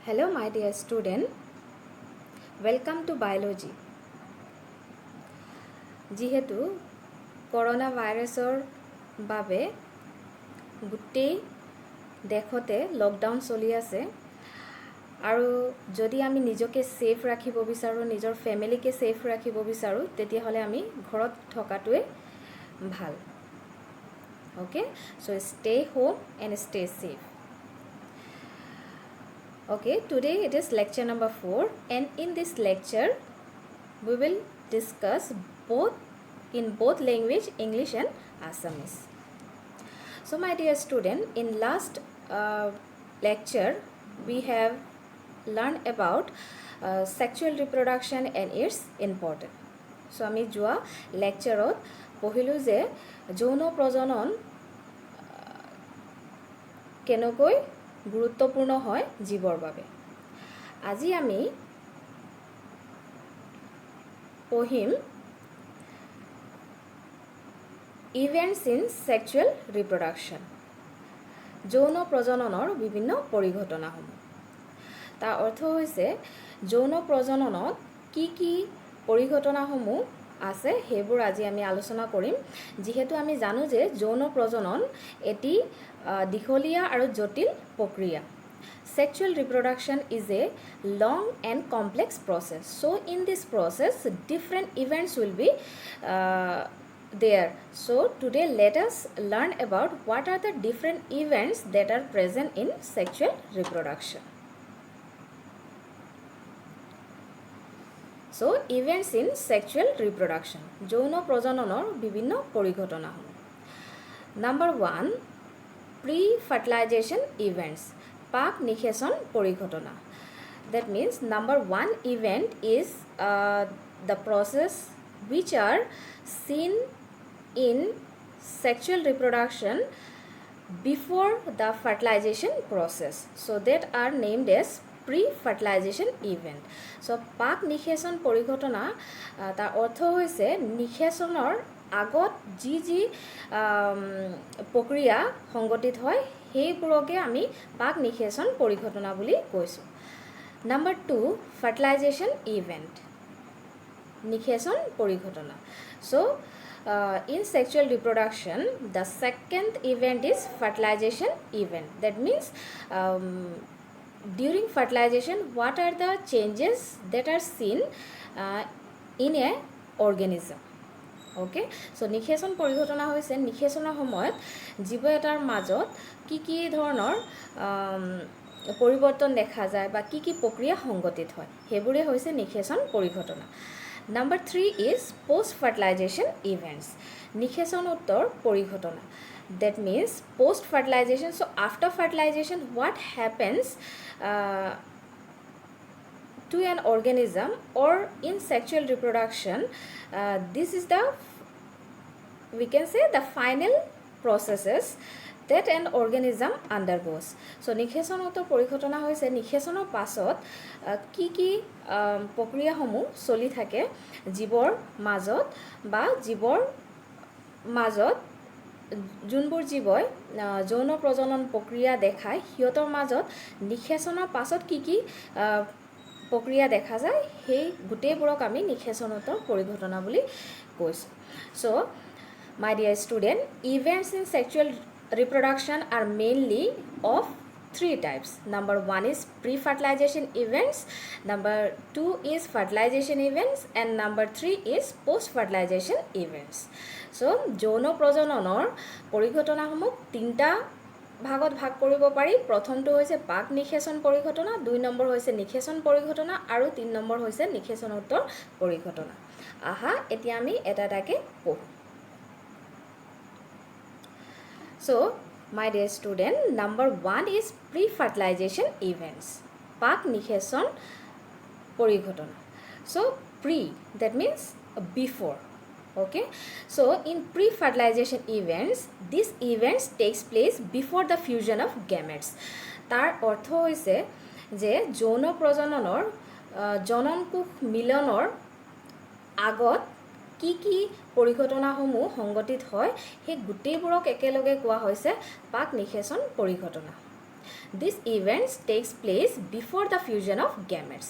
Hello my dear student, welcome to biology. যিহেতু corona ভাইৰাসৰ বাবে গোটেই দেশতে লকডাউন চলি আছে আৰু যদি আমি নিজকে সেফ ৰাখিব বিচাৰো নিজৰ ফ্যামিলিকে সেফ ৰাখিব বিচাৰো তেতিয়া হলে আমি ঘৰত থকাটোৱে ভাল okay so stay home and stay safe. Okay, today it is lecture number 4 and in this lecture we will discuss both language English and Assamese. So my dear student, in last lecture we have learned about sexual reproduction and its importance. So ami joa lecture ot pohilu je যৌন প্ৰজনন কেনকৈ গুৰুত্বপূৰ্ণ হয় জীৱৰ বাবে আজি আমি পঢ়িম ইভেন্টস ইন সেক্সুৱেল ৰিপ্ৰডাকশ্যন যৌন প্ৰজননৰ বিভিন্ন পৰিঘটনাসমূহ তাৰ অৰ্থ হৈছে যৌন প্ৰজননত কি পৰিঘটনাসমূহ আছে হেবোৰ আজি আমি আলোচনা কৰিম যেহেতু আমি জানো যে যৌন প্ৰজনন এটি দীঘলীয়া আৰু জটিল প্ৰক্ৰিয়া. Sexual reproduction is a long and complex process. So in this process different events will be there. So today let us learn about what are the different events that are present in sexual reproduction. So events in sexual reproduction যৌন প্ৰজননৰ বিভিন্ন পৰিঘটনাসমূহ. Number 1, pre-fertilization events পাক নিষেচন পৰিঘটনা. That means number 1 event is the process which are seen in sexual reproduction before the fertilization process. So that are named as pre-fertilization event. So পাক নিষেচন পৰিঘটনা তাৰ অৰ্থ হৈছে নিষেচনৰ আগত যি প্ৰক্ৰিয়া সংগঠিত হয় সেইবোৰকে আমি পাক নিষেচন পৰিঘটনা বুলি কৈছো. Number 2, fertilization event নিষেচন পৰিঘটনা. So in sexual reproduction the second event is fertilization event. That means during fertilization what are the changes that are seen in a organism. Okay, so নিষেচন পৰিঘটনা হৈছে নিষেচনৰ সময়ত জীৱ এটাৰ মাজত কি ধৰণৰ পৰিৱৰ্তন দেখা যায় বা কি প্ৰক্ৰিয়া সংগঠিত হয় হেবোৰে হৈছে নিষেচন পৰিঘটনা. Number 3 is post fertilization events নিষেচনোত্তৰ পৰিঘটনা. That means post fertilization, so after fertilization what happens to an organism or in sexual reproduction, this is the we can say the final processes that an organism undergoes. So নিষেচনোত্তৰ পৰিঘটনা হৈছে নিষেচনৰ পাছত কি প্ৰক্ৰিয়াসমূহ চলি থাকে জীৱৰ মাজত বা জীৱৰ মাজত যোনবোৰ জীৱই যৌন প্ৰজনন প্ৰক্ৰিয়া দেখায় সিহঁতৰ মাজত নিষেচনৰ পাছত কি প্ৰক্ৰিয়া দেখা যায় সেই গোটেইবোৰক আমি নিষেচনোত্তৰ পৰিঘটনা বুলি কৈছো. So my dear student, events in sexual reproduction are mainly of 3 types. Number 1 is pre-fertilization events, number 2 is fertilization events and number 3 is post-fertilization events. So যৌন প্ৰজননৰ পৰিঘটনাসমূহ 3টা ভাগত ভাগ কৰিব পাৰি. প্ৰথমটো হৈছে পাক নিষেচন পৰিঘটনা, 2 নম্বৰ হৈছে নিষেচন পৰিঘটনা আৰু 3 নম্বৰ হৈছে নিষেচনোত্তৰ পৰিঘটনা. আহা এতিয়া আমি এটাটাকে পঢ়ো. So my dear student, number 1 is pre-fertilization events পাক নিষেচন পৰিঘটনা. So pre, that means before. Okay, so in pre-fertilization events these events takes place before the fusion of gametes. তাৰ অৰ্থ হৈছে যে যৌন প্ৰজননৰ জননকোষ মিলনৰ আগত কি পৰিঘটনাসমূহ সংগঠিত হয় সেই গোটেইবোৰক একেলগে কোৱা হৈছে পাক নিষেচন পৰিঘটনা. These events takes place before the fusion of gametes.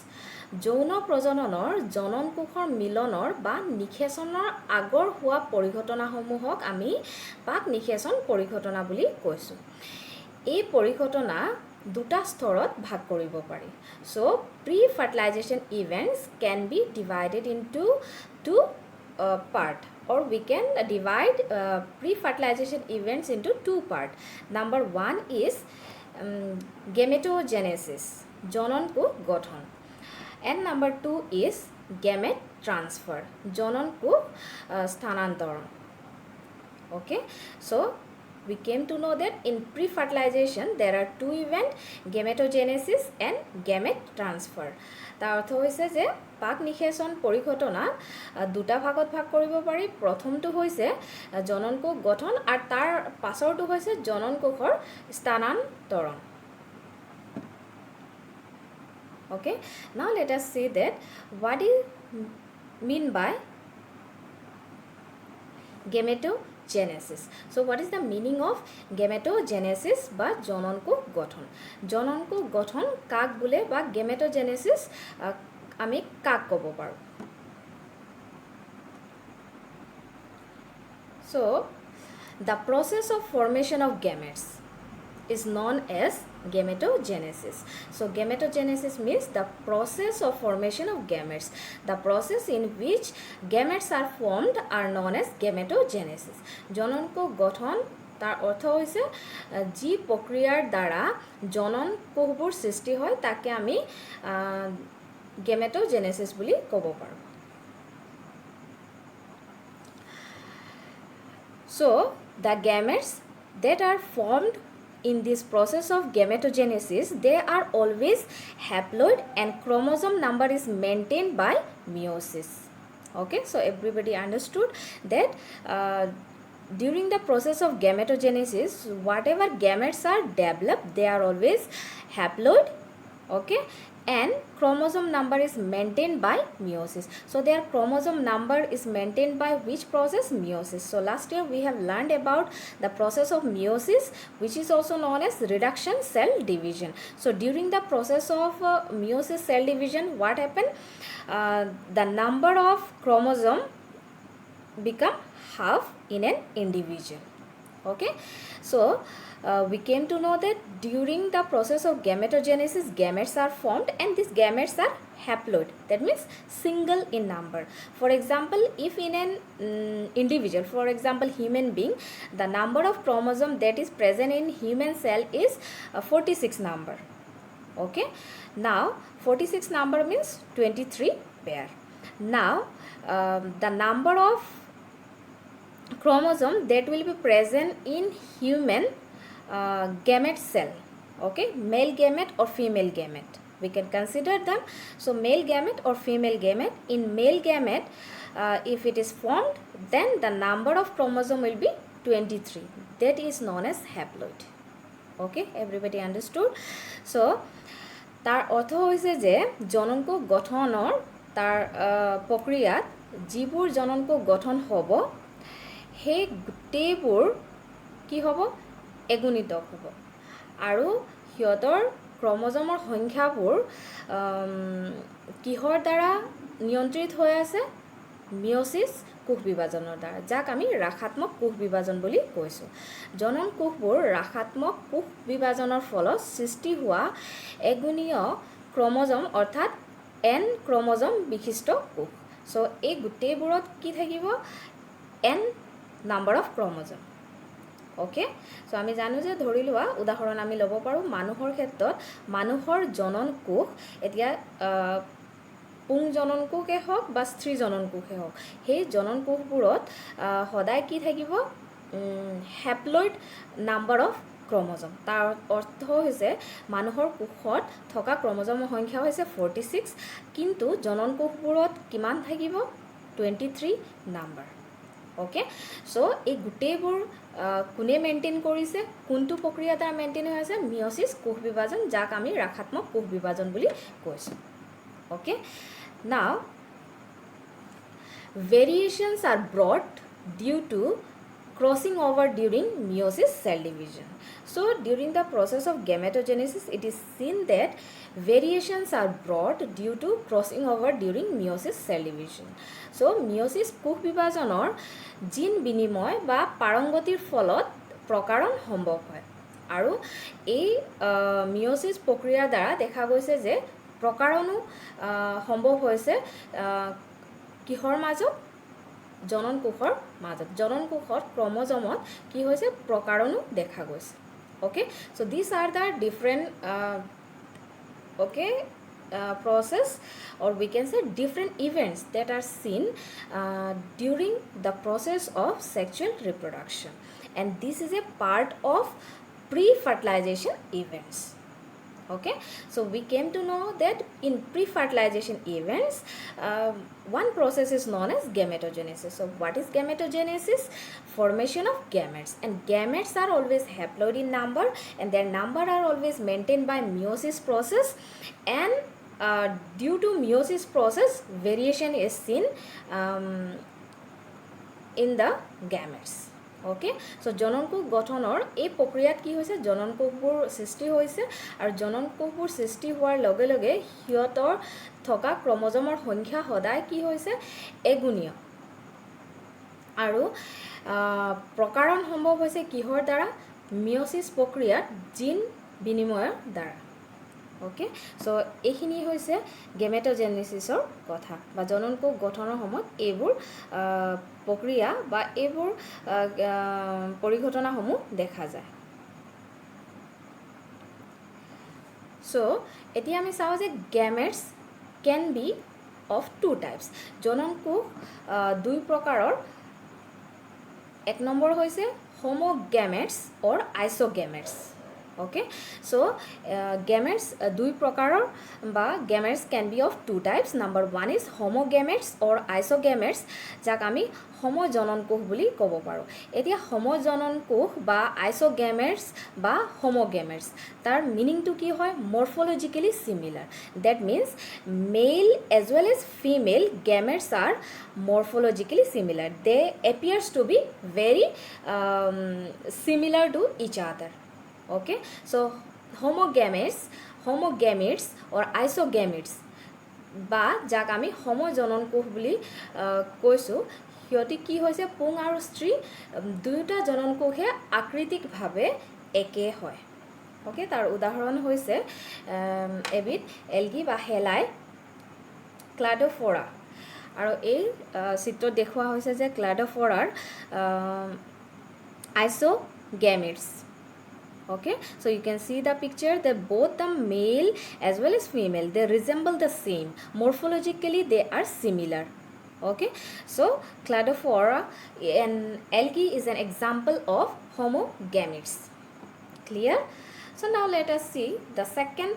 যৌন প্ৰজননৰ জনন কোষৰ মিলনৰ বা নিষেচনৰ আগৰ হোৱা পৰিঘটনাসমূহক আমি পাক নিষেচন পৰিঘটনা বুলি কৈছোঁ। এই পৰিঘটনা দুটা স্তৰত ভাগ কৰিব পাৰি। So pre-fertilization events can be divided into two part, or we can divide pre-fertilization events into two part. Number one is gametogenesis, জনন কোষ গঠন, and number two is gamete transfer, জনন কোষ স্থানান্তৰণ. Okay, so we came to know that in pre-fertilization there are two events, gametogenesis and gamete transfer. তাৰ অৰ্থ হৈছে যে পাক নিষেচন পৰিঘটনা দুটা ভাগত ভাগ কৰিব পাৰি। প্ৰথমটো হৈছে জনন কোষ গঠন আৰু তাৰ পাছৰটো হৈছে জনন কোষৰ স্থানান্তৰণ। Okay, now let us see that what is mean by gametogenesis. So what is the meaning of gametogenesis বা জনন কোষ গঠন? জনন কোষ গঠন কাক বোলে বা gametogenesis আমি কাক ক'ব পাৰোঁ? So the process of formation of gametes is known as gametogenesis. So gametogenesis means the process of formation of gametes. The process in which gametes are formed are known as gametogenesis. জনন কোষ গঠন তাৰ অৰ্থ হৈছে যি প্ৰক্ৰিয়াৰ দ্বাৰা জনন কোষবোৰ সৃষ্টি হয় তাকে আমি gametogenesis বুলি ক'ব পাৰোঁ। So the gametes that are formed in this process of gametogenesis, they are always haploid and chromosome number is maintained by meiosis. Okay, so everybody understood that during the process of gametogenesis, whatever gametes are developed, they are always haploid, okay, and chromosome number is maintained by meiosis. So their chromosome number is maintained by which process? Meiosis. So last year we have learned about the process of meiosis, which is also known as reduction cell division. So during the process of meiosis cell division, what happened? The number of chromosome become half in an individual. Okay, so we came to know that during the process of gametogenesis, gametes are formed and these gametes are haploid. That means single in number. For example, if in an individual, for example human being, the number of chromosome that is present in human cell is 46 number. Okay, now 46 number means 23 pair. Now the number of chromosome that will be present in human gamete cell, okay, male gamete or female gamete, we can consider them. So male gamete or female gamete. In male gamete, if it is formed, then the number of chromosome will be 23. That is known as haploid. Okay, everybody understood? So তাৰ অৰ্থ হৈছে যে জনন কোষ গঠনৰ তাৰ প্ৰক্ৰিয়াত যিবোৰ জনন কোষ গঠন হ'ব সেই গোটেইবোৰ কি হ'ব? এগুণিত হ'ব আৰু সিহঁতৰ ক্ৰমজমৰ সংখ্যাবোৰ কিহৰ দ্বাৰা নিয়ন্ত্ৰিত হৈ আছে? মিয়োসিস কোষ বিভাজনৰ দ্বাৰা, যাক আমি ৰাসাত্মক কোষ বিভাজন বুলি কৈছোঁ। জনন কোষবোৰ ৰাসাত্মক কোষ বিভাজনৰ ফলত সৃষ্টি হোৱা এগুণীয় ক্ৰমজম অৰ্থাৎ এন ক্ৰমজম বিশিষ্ট কোষ। সো এই গোটেইবোৰত কি থাকিব? N number of chromosome. Okay, so আমি জানো যে ধৰি লোৱা উদাহৰণ আমি ল'ব পাৰোঁ মানুহৰ ক্ষেত্ৰত। মানুহৰ জনন কোষ এতিয়া পুং জনন কোষে হওক বা স্ত্ৰী জনন কোষে হওক, সেই জনন কোষবোৰত সদায় কি থাকিব? Haploid number of chromosome. তাৰ অৰ্থ হৈছে মানুহৰ কোষত থকা ক্ৰমজমৰ সংখ্যা হৈছে 46, কিন্তু জনন কোষবোৰত কিমান থাকিব? 23 নাম্বাৰ। ওকে, সো এই গোটেইবোৰ কোনে মেইনটেইন কৰিছে? কোনটো প্ৰক্ৰিয়া দ্বাৰা মেইনটেইন হৈ আছে? মিয়োসিস কোষ বিভাজন, যাক আমি ৰাসাত্মক কোষ বিভাজন বুলি কৈছোঁ। Okay, now variations are brought due to crossing over during meiosis cell division. So during the process of gametogenesis, it is seen that variations are brought due to crossing over during meiosis cell division. So meiosis কোষ বিভাজনৰ জিন বিনিময় বা পাৰংগতিৰ ফলত প্ৰকাৰণ সম্ভৱ হয় আৰু এই meiosis প্ৰক্ৰিয়াৰ দ্বাৰা দেখা গৈছে যে প্ৰকাৰণো সম্ভৱ হৈছে কিহৰ মাজত জনন কোষৰ মাজত জনন কোষৰ ক্ৰমজমত কি হৈছে প্ৰকাৰণো দেখা গৈছে okay so this are the different process or we can say different events that are seen during the process of sexual reproduction, and this is a part of pre-fertilization events. Okay, so we came to know that in pre-fertilization events one process is known as gametogenesis. So what is gametogenesis? Formation of gametes, and gametes are always haploid in number and their number are always maintained by meiosis process, and due to meiosis process variation is seen in the gametes. Okay, so জনন কোষ গঠনৰ এই প্ৰক্ৰিয়াত কি হৈছে জনন কোষবোৰ সৃষ্টি হৈছে আৰু জনন কোষবোৰ সৃষ্টি হোৱাৰ লগে লগে হিয়তৰ থকা ক্ৰমজমৰ সংখ্যা সদায় কি হৈছে এগুণীয় আৰু প্ৰকাৰণ সম্ভৱ হৈছে কিহৰ দ্বাৰা মিয়োসিস প্ৰক্ৰিয়াত জিন বিনিময়ৰ দ্বাৰা ওকে সো এইখিনি হৈছে গেমেটোজেনেসিসৰ কথা বা জনন কোষ গঠনৰ সময়ত এইবোৰ প্ৰক্ৰিয়া বা এইবোৰ পৰিঘটনাসমূহ দেখা যায় সো এতিয়া আমি চাওঁ যে gametes can be of two types জনন কোষ দুই প্ৰকাৰৰ এক নম্বৰ হৈছে হোমোগেমেটস অৰ আইসোগেমেটস okay so gametes দুই প্ৰকাৰৰ বা gametes can be of two types. Number one is homogametes or isogametes যাক আমি সমজনন কোষ বুলি ক'ব পাৰো এতিয়া সমজনন কোষ বা isogametes বা homogametes তাৰ মিনিংটো কি হয় morphologically similar. That means male as well as female gametes are morphologically similar. They appears to be very similar to each other. Okay, so homogametes or isogametes বা যাক আমি সমজনন কোষ বুলি কৈছো হিয়তি কি হৈছে পুং আৰু স্ত্ৰী দুয়োটা জনন কোষে আকৃতিকভাৱে একে হয় ওকে তাৰ উদাহৰণ হৈছে এবিধ এলগি বা হেলাই ক্লাডোফোৰা আৰু এই চিত্ৰত দেখুৱা হৈছে যে ক্লাডোফোৰাৰ isogametes. Okay, so you can see the picture that both the male as well as female they resemble the same morphologically they are similar. Okay, so cladophora and algae is an example of homogametes. Clear? So now let us see the second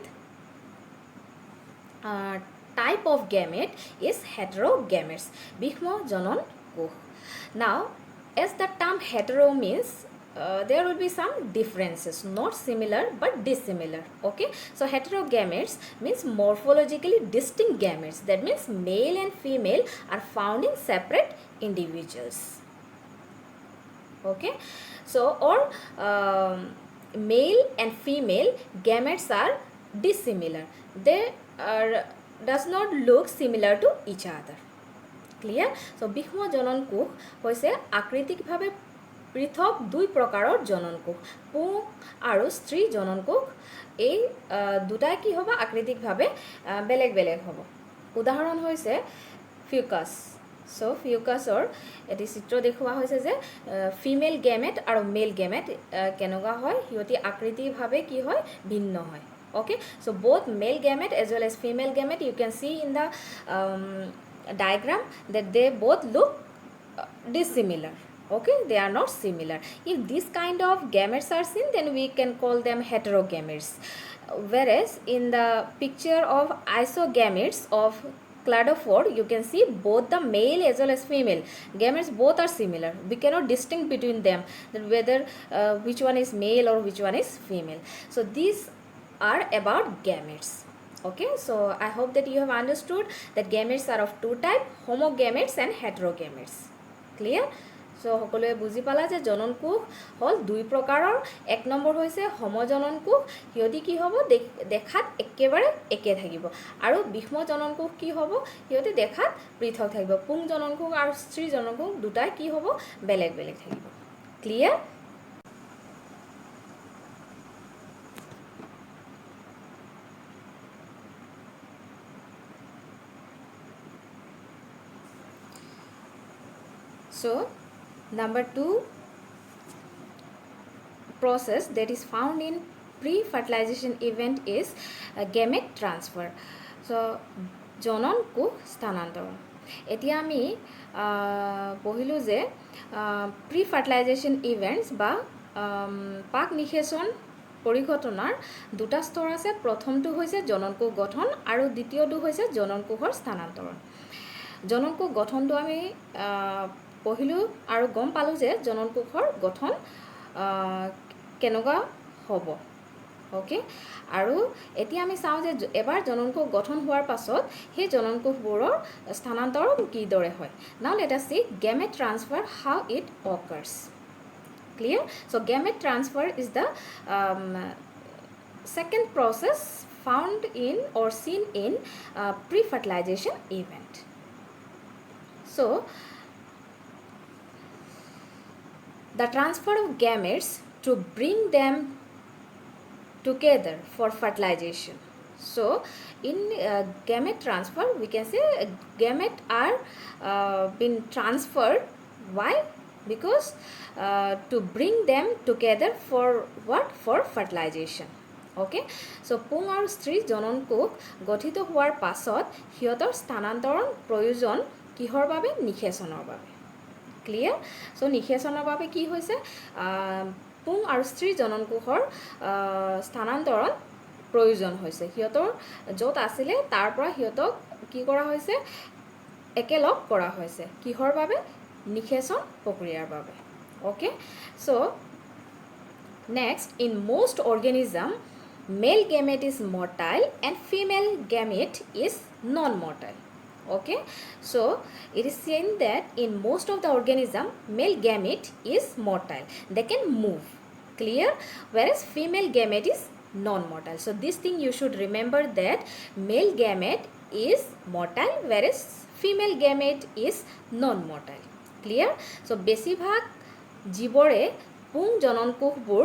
type of gamete is heterogametes bihmo jonon koh. Now as the term hetero means there will be some differences, not similar but dissimilar. Okay, so heterogametes means morphologically distinct gametes. That means male and female are found in separate individuals. Okay, so or male and female gametes are dissimilar. They are does not look similar to each other. Clear? So bihmo jonon koh hoise আকৃতিকভাৱে পৃথক দুই প্ৰকাৰৰ জনন কোষ পুং আৰু স্ত্ৰী জনন কোষ এই দুটা কি হ'ব আকৃতিকভাৱে বেলেগ বেলেগ হ'ব উদাহৰণ হৈছে ফিউকাছ সো ফিউকাছৰ এটি চিত্ৰ দেখুৱা হৈছে যে ফিমেল গেমেট আৰু মেল গেমেট কেনেকুৱা হয় হিয়তি আকৃতিভাৱে কি হয় ভিন্ন হয় okay so both male gamete as well as female gamete you can see in the diagram that they both look dissimilar. Okay, they are not similar. If this kind of gametes are seen then we can call them heterogametes, whereas in the picture of isogametes of cladophore you can see both the male as well as female gametes both are similar. We cannot distinguish between them that whether which one is male or which one is female. So these are about gametes. Okay, so I hope that you have understood that gametes are of two types, homogametes and heterogametes. Clear? So সকলোৱে বুজি পালা যে জননকোষ হ'ল দুই প্ৰকাৰৰ এক number হৈছে সমজননকোষ সিহঁতি কি হ'ব দেখাত একেবাৰে একে থাকিব আৰু বিষম জননকোষ কি হ'ব সিহঁতি দেখাত পৃথক থাকিব পুং জননকোষ আৰু স্ত্ৰী জননকোষ দুটাই কি হ'ব বেলেগ বেলেগ থাকিব clear So, number 2 process that is found in pre-fertilization event is gamete transfer. So, জনন কোষ স্থানান্তৰণ এতিয়া আমি পঢ়িলোঁ যে প্ৰি-ফাৰ্টিলাইজেশ্যন ইভেণ্টছ বা পাক নিষেচন পৰিঘটনাৰ দুটা স্তৰ আছে প্ৰথমটো হৈছে জনন কোষ গঠন আৰু দ্বিতীয়টো হৈছে জনন কোষৰ স্থানান্তৰণ জনন কোষ গঠনটো আমি পঢ়িলোঁ আৰু গম পালোঁ যে জনন কোষৰ গঠন কেনেকুৱা হ'ব ওকে আৰু এতিয়া আমি চাওঁ যে এবাৰ জনন কোষ গঠন হোৱাৰ পাছত সেই জনন কোষবোৰৰ স্থানান্তৰণ কিদৰে হয় নাও let us C gamete transfer how it occurs clear so gamete transfer is the second process found in or seen in pre-fertilization event so the transfer of gametes to bring them together for fertilization. So, in gamete transfer, we can say gametes are been transferred. Why? Because to bring them together for what? For fertilization. Okay? So, pung আৰু স্ত্ৰী জনন কোষ গঠিত হোৱাৰ পাছত সিহঁতৰ স্থানান্তৰণ প্ৰয়োজন কিহৰ বাবে নিষেচনৰ বাবে ক্লিয়াৰ সো নিষেচনৰ বাবে কি হৈছে পুং আৰু স্ত্ৰী জনন কোষৰ স্থানান্তৰণ প্ৰয়োজন হৈছে সিহঁতৰ য'ত আছিলে তাৰ পৰা সিহঁতক কি কৰা হৈছে একেলগ কৰা হৈছে কিহৰ বাবে নিষেচন প্ৰক্ৰিয়াৰ বাবে okay so next in most organism male gamete is motile and female gamete is non-motile okay so it is seen that in most of the organism male gamete is motile they can move clear whereas female gamete is non-motile so this thing you should remember that male gamete is motile whereas female gamete is non-motile clear so বেছিভাগ জীৱৰে পুং জনন কোষবোৰ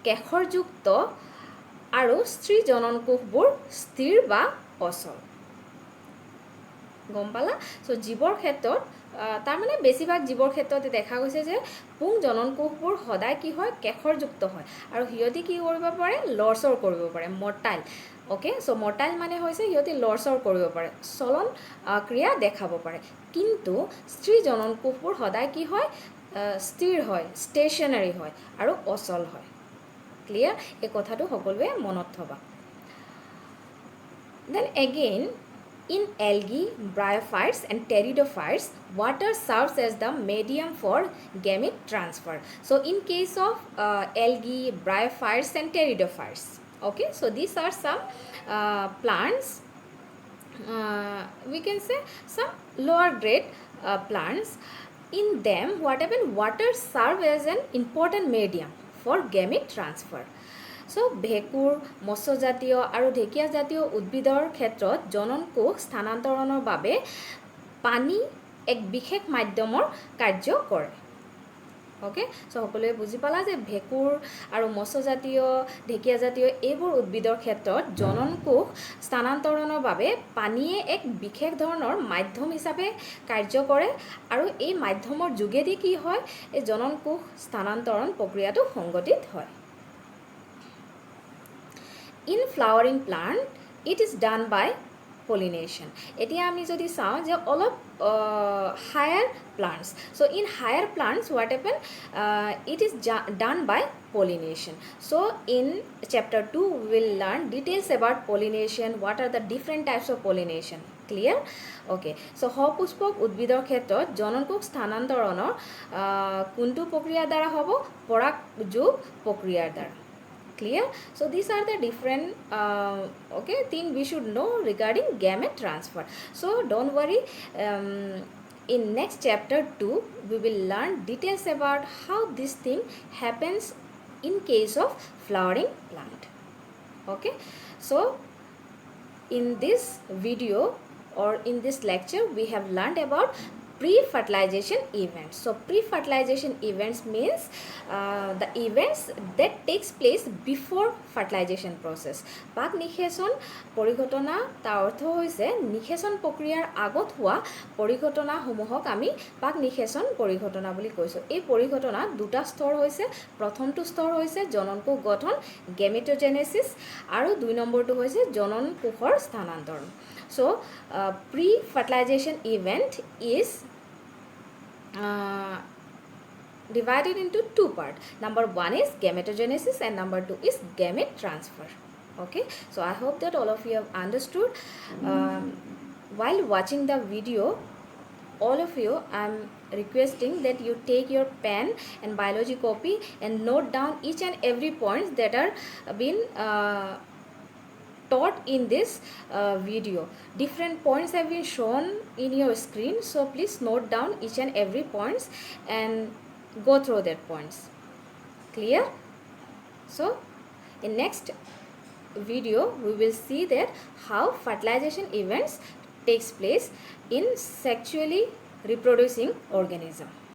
কেশৰযুক্ত আৰু স্ত্ৰী জনন কোষবোৰ স্থিৰ বা অচল গম পালা সো জীৱৰ ক্ষেত্ৰত তাৰ মানে বেছিভাগ জীৱৰ ক্ষেত্ৰত দেখা গৈছে যে পুং জনন কোষবোৰ সদায় কি হয় কেশৰযুক্ত হয় আৰু সিহঁতি কি কৰিব পাৰে লৰচৰ কৰিব পাৰে মৰ্টাইল ওকে সো মৰ্টাইল মানে হৈছে সিহঁতি লৰচৰ কৰিব পাৰে চলন ক্ৰিয়া দেখাব পাৰে কিন্তু স্ত্ৰী জনন কোষবোৰ সদায় কি হয় স্থিৰ হয় ষ্টেচনাৰী হয় আৰু অচল হয় ক্লিয়াৰ এই কথাটো সকলোৱে মনত থবা then again In algae, bryophytes and pteridophytes, water serves as the medium for gamete transfer. So, in case of algae, bryophytes and pteridophytes, okay. So, these are some plants. We can say some lower grade plants. In them, what happen? Water serve as an important medium for gamete transfer. So ভেঁকুৰ মৎস্যজাতীয় আৰু ঢেকীয়া জাতীয় উদ্ভিদৰ ক্ষেত্ৰত জনন কোষ স্থানান্তৰণৰ বাবে পানী এক বিশেষ মাধ্যমৰ কাৰ্য কৰে ওকে সো সকলোৱে বুজি পালা যে ভেঁকুৰ আৰু মৎস্যজাতীয় ঢেকীয়া জাতীয় এইবোৰ উদ্ভিদৰ ক্ষেত্ৰত জনন কোষ স্থানান্তৰণৰ বাবে পানীয়ে এক বিশেষ ধৰণৰ মাধ্যম হিচাপে কাৰ্য কৰে আৰু এই মাধ্যমৰ যোগেদি কি হয় এই জনন কোষ স্থানান্তৰণ প্ৰক্ৰিয়াটো সংগঠিত হয় In flowering plant, it is done by pollination. এতিয়া আমি যদি চাওঁ যে অলপ higher plants. So in higher plants, what happen? It is done by pollination. So in chapter 2, we will learn details about pollination. What are the different types of pollination? Clear? Okay. So সপুষ্পক উদ্ভিদৰ ক্ষেত্ৰত জনন কোষ স্থানান্তৰণৰ কোনটো প্ৰক্ৰিয়াৰ দ্বাৰা হ'ব পৰাগযোগ প্ৰক্ৰিয়াৰ দ্বাৰা clear so these are the different okay thing we should know regarding gamete transfer so don't worry In next chapter 2, we will learn details about how this thing happens in case of flowering plant. Okay, so in this video or in this lecture, we have learned about pre-fertilization events. So pre-fertilization events means the events that takes place before fertilization process. Pak nicheson পৰিঘটনা তাৰ অৰ্থ হৈছে নিষেচন প্ৰক্ৰিয়াৰ আগত হোৱা পৰিঘটনা সমূহক আমি পাক নিষেচন পৰিঘটনা বুলি কৈছোঁ। এই পৰিঘটনা দুটা স্তৰ হৈছে, প্ৰথমটো স্তৰ হৈছে জনন কোষ গঠন গেমেটোজেনেসিস আৰু 2 নম্বৰটো হৈছে জনন কোষৰ স্থানান্তৰণ। So pre-fertilization event is divided into two parts. Number 1 is gametogenesis and number 2 is gamete transfer. Okay, so I hope that all of you have understood. While watching the video, all of you, I'm requesting that you take your pen and biology copy and note down each and every point that are been taught in this video. Different points have been shown in your screen, so please note down each and every points and go through that points. Clear? So in next video we will see that how fertilization events takes place in sexually reproducing organism.